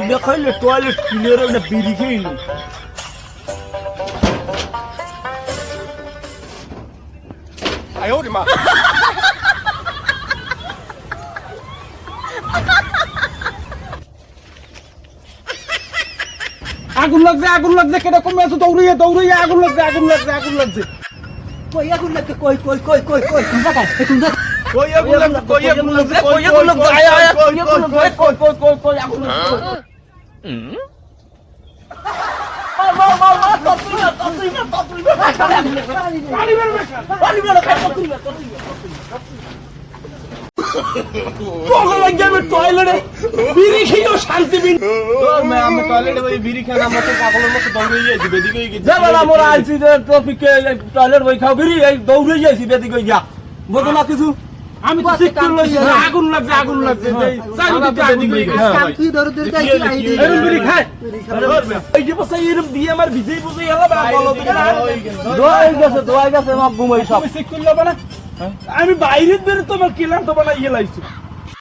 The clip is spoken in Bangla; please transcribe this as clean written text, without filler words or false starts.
দেখাইলে টয়লেট ক্লিয়ার না বিড়ি খেয়ে নি আগুন লাগছে কিরকম আছে দৌড়িয়ে আগুন লাগছে কই আগুন লাগছে কই কোন জায়গায় কই আগুন লাগছে আয় কই আগুন লাগছে টয়লেটে বিড়ি খেয়েও শান্তি বিন আমি টয়লেটে ওই বিড়ি খান আমরা তো পাগলের মতো দৌড়ে যাইছি বেদিকে গেছি যাবেন আমরা আইছি ট্রফিকে টয়লেট বই খাও বিড়ি এই দৌড়ে যাইছি বেদিকে গিয়া বলো না কিছু আমি তো ঠিক করে লইছি আগুন লাগছে চারিদিকে আগুন হয়ে গেছে তুই দরদের কাছে আই দে এরম বিড়ি খায় এই যে বসে এরম দিয়ে আমার বিজয় বুঝে এলা বলো দোয়াই গেছে আমার ঘুমাই সব ঠিক করলে না আমি বাইরের বের তোমার কিলাম তো বানাই লাইছি